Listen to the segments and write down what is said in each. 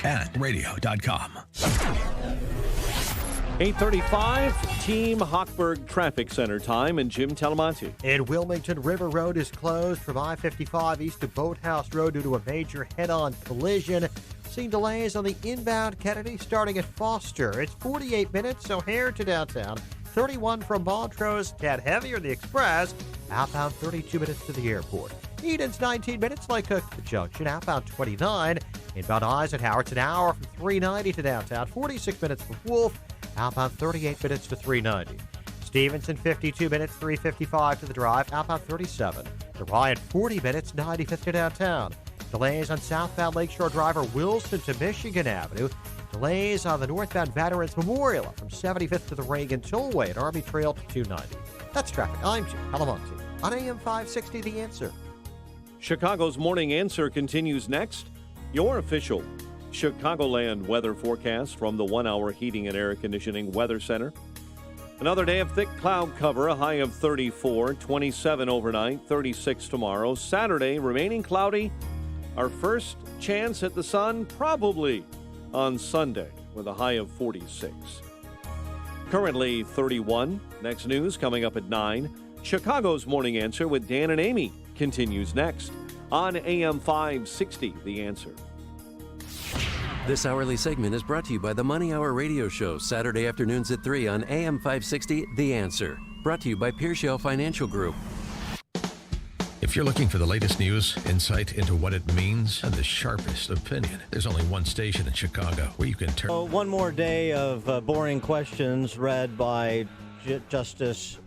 and radio.com. 8:35, Team Hochberg Traffic Center time, and Jim Talamonte. In Wilmington, River Road is closed from I-55 east to Boathouse Road due to a major head-on collision. Seeing delays on the inbound Kennedy starting at Foster. It's 48 minutes, O'Hare to downtown. 31 from Montrose, tad heavier the Express. Outbound 32 minutes to the airport. Eden's 19 minutes, Lycurk to the junction. Outbound 29. Inbound Eisenhower, it's an hour from 390 to downtown. 46 minutes for Wolf. Outbound 38 minutes to 390. Stevenson 52 minutes, 355 to the drive. Outbound 37. To Ryan 40 minutes, 95th to downtown. Delays on southbound Lakeshore Driver Wilson to Michigan Avenue. Delays on the northbound Veterans Memorial from 75th to the Reagan Tollway at Army Trail to 290. That's traffic. I'm Jim Talamonte on AM 560 The Answer. Chicago's Morning Answer continues next. Your official Chicagoland weather forecast from the 1-hour Heating and Air Conditioning Weather Center. Another day of thick cloud cover, a high of 34, 27 overnight, 36 tomorrow. Saturday, remaining cloudy. Our first chance at the sun probably on Sunday with a high of 46. Currently 31. Next news coming up at 9. Chicago's Morning Answer with Dan and Amy continues next on AM 560, The Answer. This hourly segment is brought to you by the Money Hour radio show, Saturday afternoons at 3 on AM 560, The Answer. Brought to you by Pearshell Financial Group. If you're looking for the latest news, insight into what it means, and the sharpest opinion, there's only one station in Chicago where you can turn. One more day of boring questions read by Justice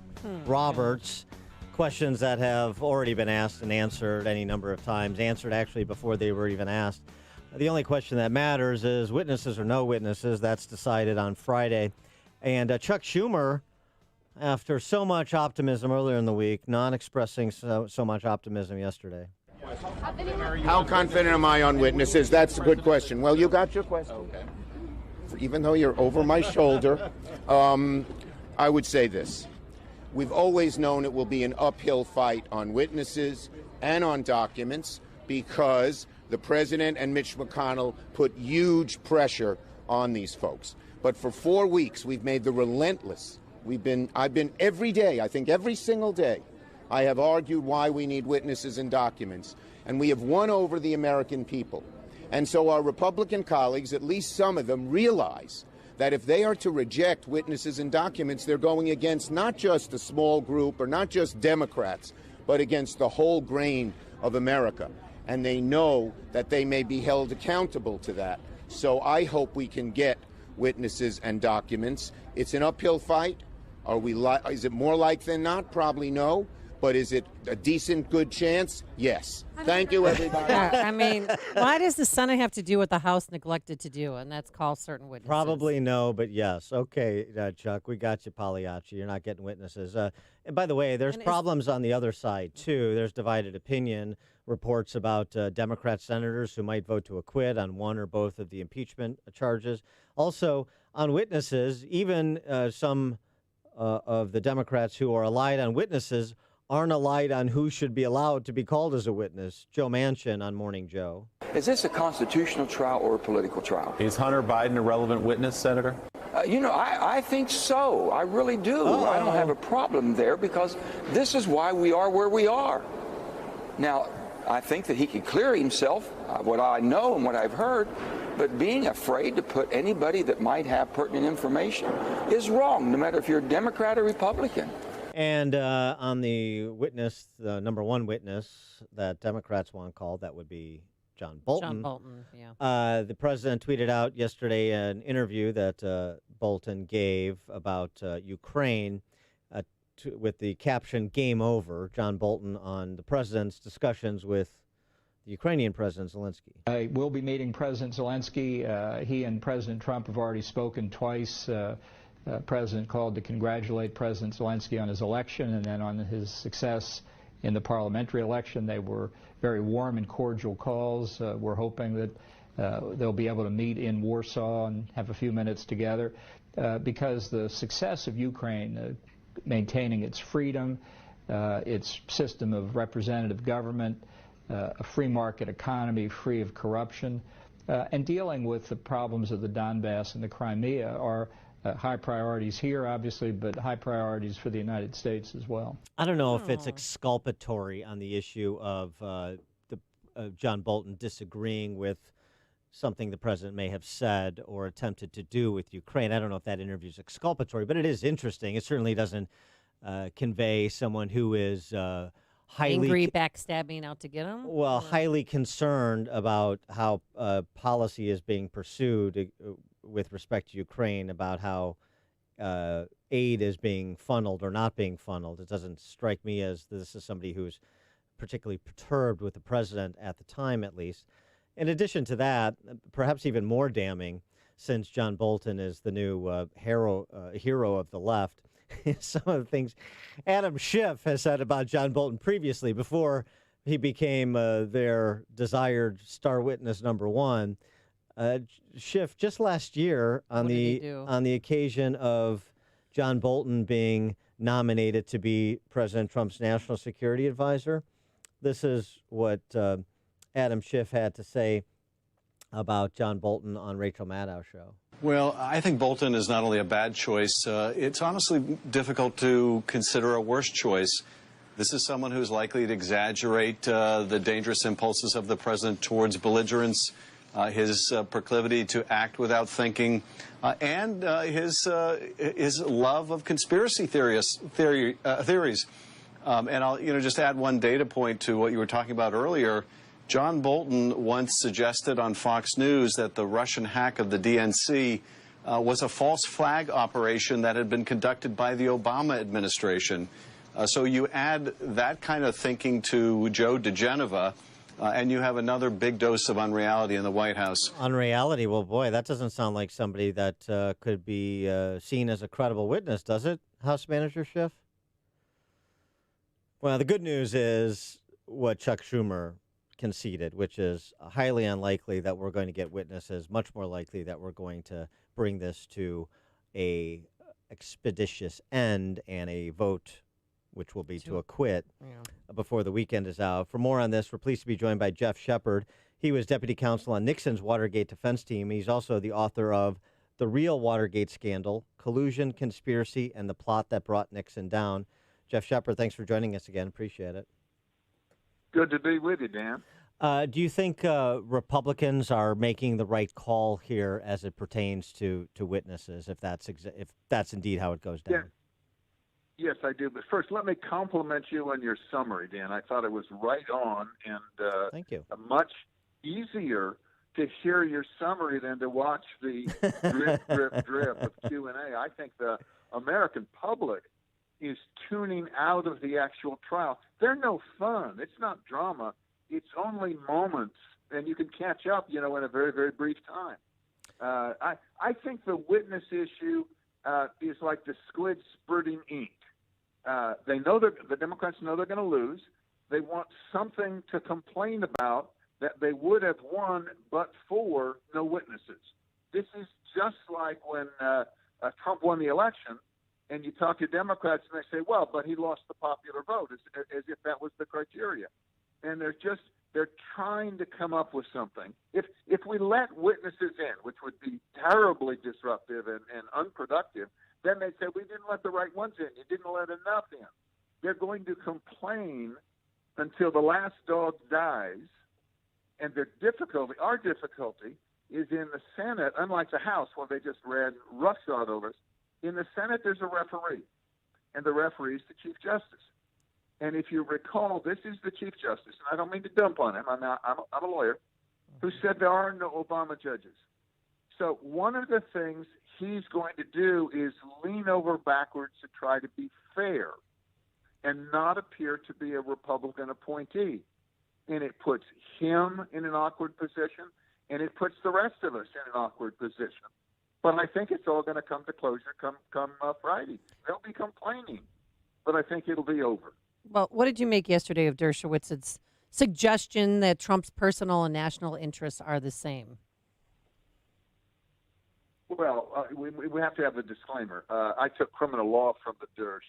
Roberts. Questions that have already been asked and answered any number of times, answered actually before they were even asked. The only question that matters is witnesses or no witnesses. That's decided on Friday. And Chuck Schumer, after so much optimism earlier in the week, not expressing so much optimism yesterday. How confident am I on witnesses? That's a good question. Well, you got your question. Okay. Even though you're over my shoulder, I would say this. We've always known it will be an uphill fight on witnesses and on documents because the president and Mitch McConnell put huge pressure on these folks. But for 4 weeks, we've made the relentless. I've been every day, I think every single day, I have argued why we need witnesses and documents. And we have won over the American people. And so our Republican colleagues, at least some of them, realize that if they are to reject witnesses and documents, they're going against not just a small group or not just Democrats, but against the whole grain of America. And they know that they may be held accountable to that. So I hope we can get witnesses and documents. It's an uphill fight. Is it more like than not? Probably no. But is it a decent, good chance? Yes. Thank you, everybody. I mean, why does the Senate have to do what the House neglected to do, and that's call certain witnesses? Probably no, but yes. Okay, Chuck, we got you, Pagliacci. You're not getting witnesses. And by the way, there's problems on the other side, too. There's divided opinion, reports about Democrat senators who might vote to acquit on one or both of the impeachment charges. Also, on witnesses, even some of the Democrats who are allied on witnesses aren't allied on who should be allowed to be called as a witness. Joe Manchin on Morning Joe. Is this a constitutional trial or a political trial? Is Hunter Biden a relevant witness, Senator? I think so. I really do. I don't have a problem there because this is why we are where we are. Now, I think that he can clear himself, what I know and what I've heard, but being afraid to put anybody that might have pertinent information is wrong, no matter if you're a Democrat or Republican. And on the witness, the number one witness that Democrats want called, that would be John Bolton. John Bolton, yeah. The president tweeted out yesterday an interview that Bolton gave about Ukraine with the caption, "Game Over." John Bolton on the president's discussions with the Ukrainian President Zelensky. I will be meeting President Zelensky. He and President Trump have already spoken twice. President called to congratulate President Zelensky on his election and then on his success in the parliamentary election. They were very warm and cordial calls. We're hoping that they'll be able to meet in Warsaw and have a few minutes together because the success of Ukraine, maintaining its freedom, its system of representative government, a free market economy free of corruption, And dealing with the problems of the Donbass and the Crimea are high priorities here, obviously, but high priorities for the United States as well. I don't know if it's exculpatory on the issue of John Bolton disagreeing with something the president may have said or attempted to do with Ukraine. I don't know if that interview is exculpatory, but it is interesting. It certainly doesn't convey someone who is highly angry, backstabbing, out to get him. Well, highly concerned about how policy is being pursued with respect to Ukraine, about how aid is being funneled or not being funneled. It doesn't strike me as this is somebody who's particularly perturbed with the president at the time, at least. In addition to that, perhaps even more damning, since John Bolton is the new hero of the left, some of the things Adam Schiff has said about John Bolton previously, before he became their desired star witness number one. Schiff, just last year on the occasion of John Bolton being nominated to be President Trump's national security advisor, this is what Adam Schiff had to say about John Bolton on Rachel Maddow's show. Well, I think Bolton is not only a bad choice, it's honestly difficult to consider a worse choice. This is someone who's likely to exaggerate the dangerous impulses of the president towards belligerence, his proclivity to act without thinking, and his love of conspiracy theories. And I'll just add one data point to what you were talking about earlier. John Bolton once suggested on Fox News that the Russian hack of the DNC was a false flag operation that had been conducted by the Obama administration. So you add that kind of thinking to Joe DeGeneva, and you have another big dose of unreality in the White House. Unreality? Well, boy, that doesn't sound like somebody that could be seen as a credible witness, does it, House Manager Schiff? Well, the good news is what Chuck Schumer conceded, which is highly unlikely that we're going to get witnesses, much more likely that we're going to bring this to a expeditious end and a vote, which will be to acquit before the weekend is out. For more on this, we're pleased to be joined by Geoff Shepard. He was deputy counsel on Nixon's Watergate defense team. He's also the author of The Real Watergate Scandal, Collusion, Conspiracy, and the Plot That Brought Nixon Down. Geoff Shepard, thanks for joining us again. Appreciate it. Good to be with you, Dan. Do you think Republicans are making the right call here as it pertains to witnesses, if that's indeed how it goes down? Yeah. Yes, I do. But first, let me compliment you on your summary, Dan. I thought it was right on, and thank you. Much easier to hear your summary than to watch the drip, drip, drip of Q&A. I think the American public is tuning out of the actual trial. They're no fun. It's not drama. It's only moments, and you can catch up, in a very, very brief time. I think the witness issue is like the squid spurting ink. They know the Democrats know they're going to lose. They want something to complain about that they would have won but for no witnesses. This is just like when Trump won the election, and you talk to Democrats and they say, well, but he lost the popular vote, as if that was the criteria. And they're trying to come up with something. If we let witnesses in, which would be terribly disruptive and unproductive, then they say, we didn't let the right ones in. You didn't let enough in. They're going to complain until the last dog dies. And our difficulty is in the Senate, unlike the House where they just ran roughshod over us. In the Senate, there's a referee, and the referee is the Chief Justice. And if you recall, this is the Chief Justice, and I don't mean to dump on him. I'm a lawyer, who said there are no Obama judges. So one of the things he's going to do is lean over backwards to try to be fair and not appear to be a Republican appointee. And it puts him in an awkward position, and it puts the rest of us in an awkward position. But I think it's all going to come to closure come Friday. They'll be complaining, but I think it'll be over. Well, what did you make yesterday of Dershowitz's suggestion that Trump's personal and national interests are the same? Well, we have to have a disclaimer. I took criminal law from the Dersh,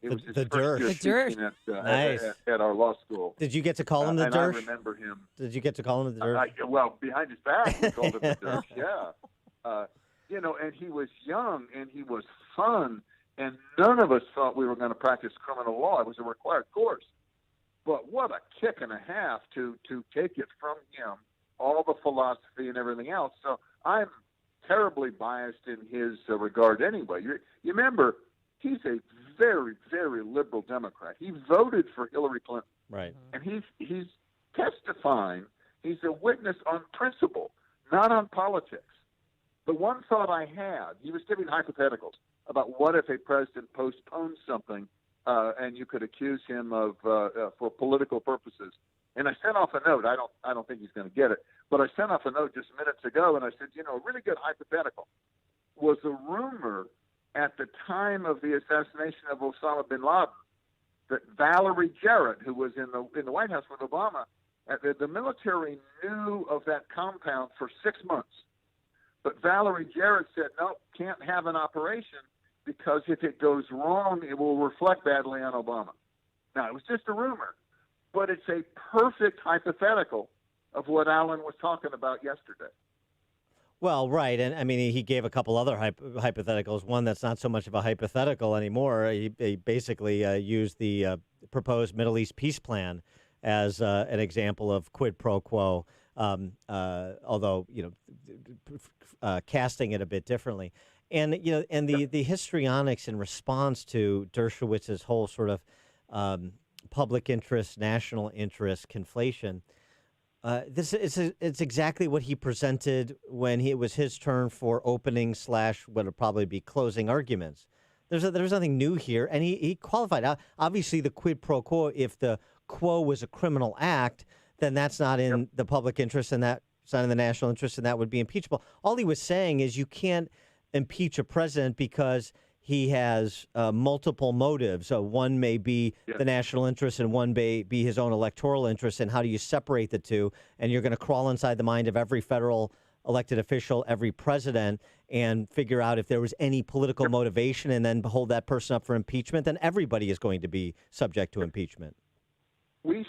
It was his the first year The Dersh. teaching Nice. at our law school. Did you get to call him the and Dersh? I remember him. Did you get to call him the Dersh? Well, behind his back, we called him the Dersh, yeah. And he was young, and he was fun, and none of us thought we were going to practice criminal law. It was a required course. But what a kick and a half to take it from him, all the philosophy and everything else. So I'm terribly biased in his regard anyway. You remember, he's a very, very liberal Democrat. He voted for Hillary Clinton. Right. And he's testifying. He's a witness on principle, not on politics. The one thought I had, he was giving hypotheticals about what if a president postpones something and you could accuse him of for political purposes. And I sent off a note. I don't think he's going to get it, but I sent off a note just minutes ago, and I said, a really good hypothetical was a rumor at the time of the assassination of Osama bin Laden that Valerie Jarrett, who was in the White House with Obama, the military knew of that compound for 6 months. But Valerie Jarrett said, no, can't have an operation because if it goes wrong, it will reflect badly on Obama. Now, it was just a rumor, but it's a perfect hypothetical of what Alan was talking about yesterday. Well, right. And I mean, he gave a couple other hypotheticals. One that's not so much of a hypothetical anymore. He basically used the proposed Middle East peace plan as an example of quid pro quo, although, casting it a bit differently. And, the histrionics in response to Dershowitz's whole sort of public interest, national interest conflation. It's exactly what he presented when it was his turn for opening / what would probably be closing arguments. There's nothing new here, and he qualified. Obviously, the quid pro quo, if the quo was a criminal act, then that's not in the public interest, and that's not in the national interest, and that would be impeachable. All he was saying is you can't impeach a president because he has multiple motives. One may be the national interest and one may be his own electoral interest. And how do you separate the two? And you're going to crawl inside the mind of every federal elected official, every president, and figure out if there was any political motivation and then hold that person up for impeachment. Then everybody is going to be subject to impeachment. We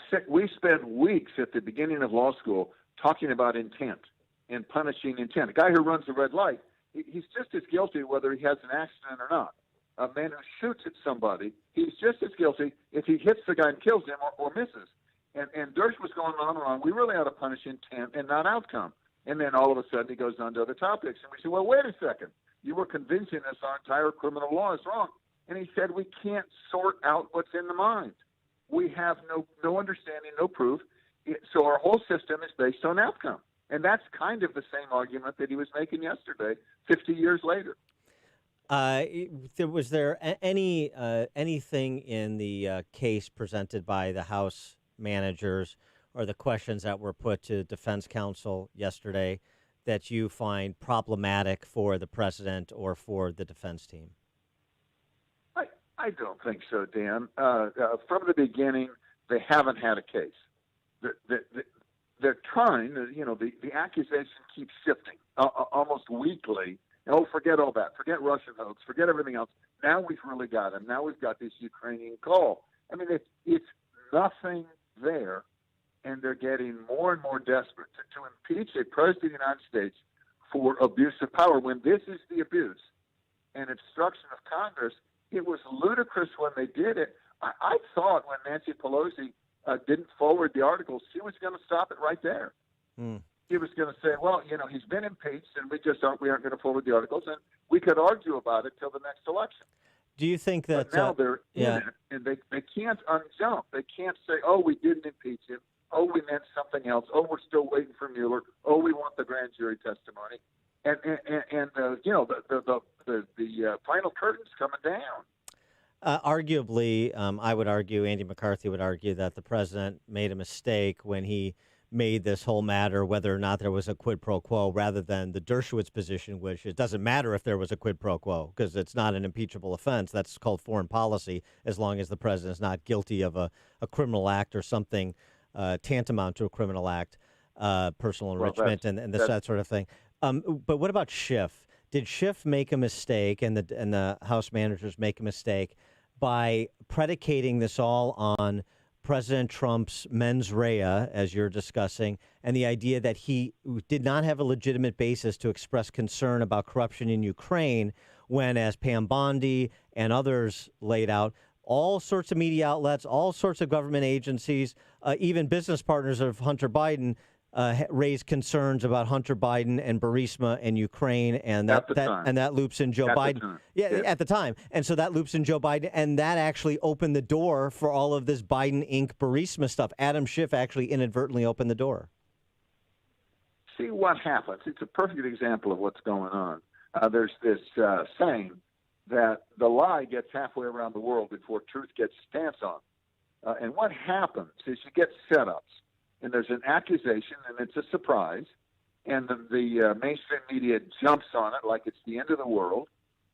spent weeks at the beginning of law school talking about intent and punishing intent. A guy who runs a red light, he's just as guilty whether he has an accident or not. A man who shoots at somebody, he's just as guilty if he hits the guy and kills him or misses. And Dersh was going on and on. We really ought to punish intent and not outcome. And then all of a sudden he goes on to other topics. And we said, well, wait a second. You were convincing us our entire criminal law is wrong. And he said, we can't sort out what's in the mind. We have no understanding, no proof. So our whole system is based on outcome. And that's kind of the same argument that he was making yesterday, 50 years later. Was there anything in the case presented by the House managers or the questions that were put to defense counsel yesterday that you find problematic for the president or for the defense team? I don't think so, Dan. From the beginning, they haven't had a case. They're trying, the accusation keeps shifting almost weekly. Oh, forget all that. Forget Russian hoax. Forget everything else. Now we've really got him. Now we've got this Ukrainian call. I mean, it's nothing there, and they're getting more and more desperate to impeach a president of the United States for abuse of power when this is the abuse and obstruction of Congress. It was ludicrous when they did it. I thought when Nancy Pelosi didn't forward the articles, she was going to stop it right there. He was going to say, well, he's been impeached, and we aren't going to forward the articles, and we could argue about it till the next election. Do you think that but now they're in it, and they can't unjump. They can't say, oh, we didn't impeach him. Oh, we meant something else. Oh, we're still waiting for Mueller. Oh, we want the grand jury testimony. And the final curtain's coming down. Arguably, I would argue, Andy McCarthy would argue that the president made a mistake when he made this whole matter whether or not there was a quid pro quo rather than the Dershowitz position, which it doesn't matter if there was a quid pro quo because it's not an impeachable offense. That's called foreign policy as long as the president is not guilty of a criminal act or something tantamount to a criminal act, personal enrichment and that sort of thing. But what about Schiff? Did Schiff make a mistake and the House managers make a mistake by predicating this all on President Trump's mens rea, as you're discussing, and the idea that he did not have a legitimate basis to express concern about corruption in Ukraine when, as Pam Bondi and others laid out, all sorts of media outlets, all sorts of government agencies, even business partners of Hunter Biden raised concerns about Hunter Biden and Burisma and Ukraine, and that loops in Joe Biden. At the time, and so that loops in Joe Biden, and that actually opened the door for all of this Biden Inc. Burisma stuff. Adam Schiff actually inadvertently opened the door. See what happens. It's a perfect example of what's going on. There's this saying that the lie gets halfway around the world before truth gets stance on. And what happens is you get setups. And there's an accusation, and it's a surprise, and the mainstream media jumps on it like it's the end of the world.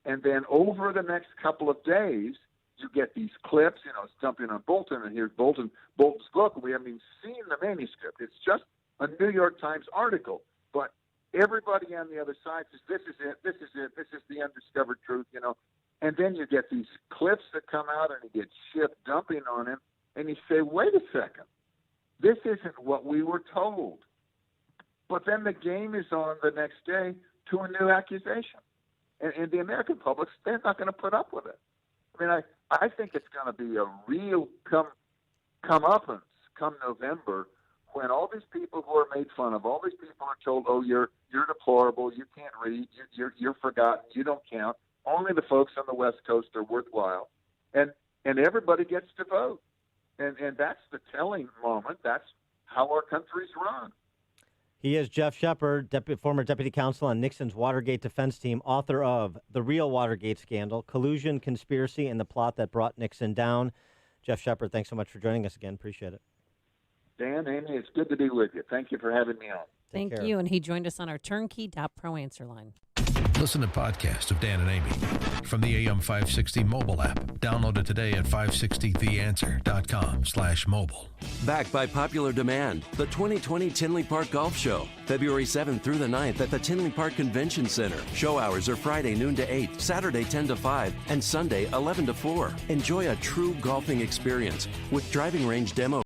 And then over the next couple of days, you get these clips, it's jumping on Bolton, and here's Bolton's book, and we haven't even seen the manuscript. It's just a New York Times article. But everybody on the other side says, this is it, this is the undiscovered truth, And then you get these clips that come out, and you get Schiff dumping on him, and you say, wait a second. This isn't what we were told. But then the game is on the next day to a new accusation. And the American public, they're not going to put up with it. I mean, I think it's going to be a real comeuppance come November when all these people who are made fun of, all these people are told, oh, you're deplorable, you can't read, you're forgotten, you don't count. Only the folks on the West Coast are worthwhile. And everybody gets to vote. And that's the telling moment. That's how our country's run. He is Geoff Shepard, former deputy counsel on Nixon's Watergate defense team, author of The Real Watergate Scandal, Collusion, Conspiracy, and the Plot That Brought Nixon Down. Geoff Shepard, thanks so much for joining us again. Appreciate it. Dan, Amy, it's good to be with you. Thank you for having me on. Thank you. And he joined us on our turnkey.pro answer line. Listen to podcasts of Dan and Amy from the AM 560 mobile app. Download it today at 560theanswer.com/mobile. Backed by popular demand, the 2020 Tinley Park Golf Show, February 7th through the 9th at the Tinley Park Convention Center. Show hours are Friday noon to 8, Saturday 10 to 5, and Sunday 11 to 4. Enjoy a true golfing experience with driving range demo.